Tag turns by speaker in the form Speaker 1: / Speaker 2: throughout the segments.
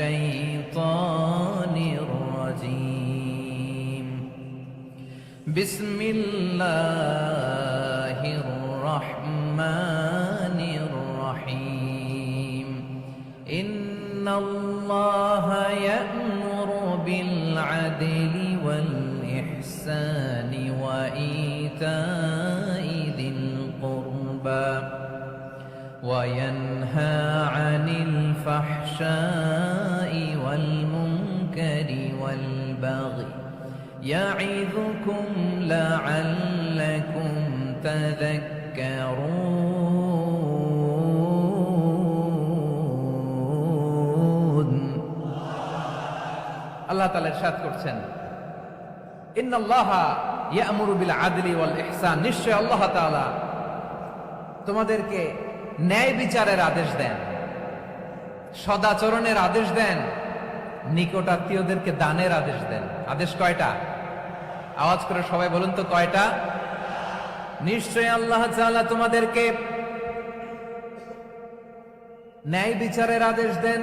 Speaker 1: الشيطان الرجيم بسم الله الرحمن الرحيم إن الله يأمر بالعدل والإحسان وإيتاء ذي القربى وينهى عن الفحشاء والمنكر والبغي يعظكم لعلكم تذكرون আল্লাহ তাআলা ইরশাদ করছেন ইন্নাল্লাহা ইয়া'মুরু বিল আদলি ওয়াল ইহসান, নিশ্চয় আল্লাহ তাআলা তোমাদেরকে ন্যায় বিচারের আদেশ দেন, সদাচরণের আদেশ দেন, নিকটাত্মীয়দেরকে দানের আদেশ দেন। আদেশ কয়টা? আওয়াজ করে সবাই বলুন তো কয়টা? নিশ্চয় আল্লাহ তাআলা তোমাদেরকে ন্যায় বিচারের আদেশ দেন,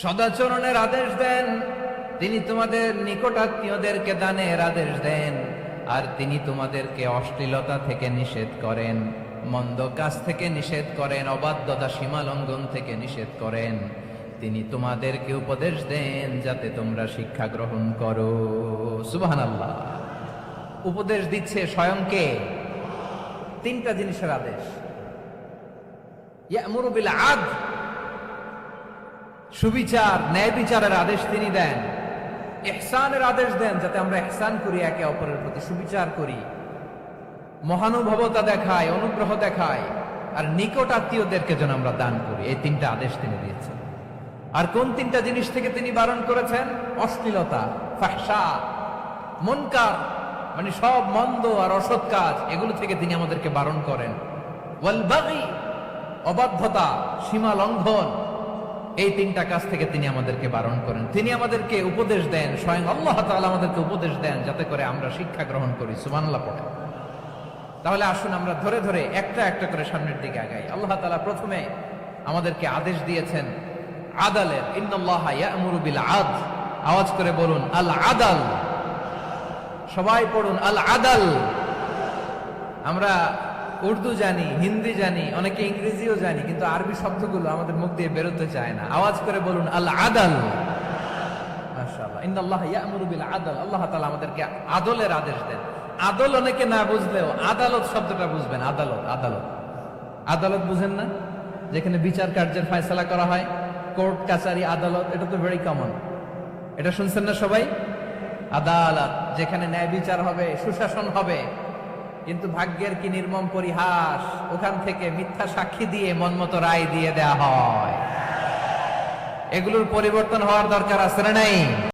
Speaker 1: সদাচরণের আদেশ দেন, তিনি তোমাদের নিকটাত্মীয়দেরকে দানের আদেশ দেন, আর তিনি তোমাদেরকে অশ্লীলতা থেকে নিষেধ করেন, মন্দ কাজ থেকে নিষেধ করেন, অবাধ্যতা সীমা লঙ্ঘন থেকে নিষেধ করেন। তিনি তোমাদেরকে উপদেশ দেন যাতে তোমরা শিক্ষা গ্রহণ করো। সুবহানাল্লাহ। উপদেশ দিচ্ছে স্বয়ংকে। তিনটা জিনিসের আদেশ। ইয়া'মুরু বিল আদল, সুবিচার ন্যায় বিচারের আদেশ তিনি দেন। ইহসানের আদেশ দেন যাতে আমরা ইহসান করি, একে অপরের প্রতি সুবিচার করি, মহানুভবতা দেখায়, অনুগ্রহ দেখায়, আর নিকট আত্মীয়দেরকে যেন আমরা দান করি। এই তিনটা আদেশ তিনি দিয়েছেন। আর কোন তিনটা জিনিস থেকে তিনি বারণ করেছেন? অশ্লীলতা, ফাহশা, মুনকার, মানে সব মন্দ আর অসৎ কাজ, এগুলো থেকে তিনি আমাদেরকে বারণ করেন। ওয়াল বাগি, অবাধ্যতা, সীমা লঙ্ঘন, এই তিনটা কাজ থেকে তিনি আমাদেরকে বারণ করেন। তিনি আমাদেরকে উপদেশ দেন, স্বয়ং আল্লাহ তাআলা আমাদেরকে উপদেশ দেন যাতে করে আমরা শিক্ষা গ্রহণ করি। সুবহানাল্লাহ পড়ে। তাহলে আসুন আমরা ধরে ধরে একটা একটা করে সামনের দিকে আগাই। আল্লাহ তাআলা প্রথমে আমাদেরকে আদেশ দিয়েছেন আদালের। ইন্নাল্লাহা ইয়া'মুরু বিল আদল, আওয়াজ করে বলুন আল আদাল। সবাই পড়ুন আল আদাল। আমরা উর্দু জানি, হিন্দি জানি, অনেকে ইংরেজিও জানি, কিন্তু আরবি শব্দগুলো আমাদের মুখ দিয়ে বেরোতে চায় না। আওয়াজ করে বলুন আল আদাল। মাশাআল্লাহ। ইন্নাল্লাহা ইয়া'মুরু বিল আদল, আল্লাহ তাআলা আমাদেরকে আদলের আদেশ দেন। আদল অনেকে না বুঝলেও আদালত শব্দটা বুঝবেন। আদালত, আদালত, আদালত বুঝেন না? যেখানে বিচার কার্যের ফয়সালা করা হয়, কোর্ট কাছারি আদালত, এটা তো ভেরি কমন। এটা শুনছেন না সবাই? আদালত, যেখানে ন্যায় বিচার হবে, সুশাসন হবে। কিন্তু ভাগ্যের কি নির্মম পরিহাস, ওখান থেকে মিথ্যা সাক্ষী দিয়ে মনমতো রায় দিয়ে দেয়া হয়। এগুলোর পরিবর্তন হওয়ার দরকার আছে না নাই?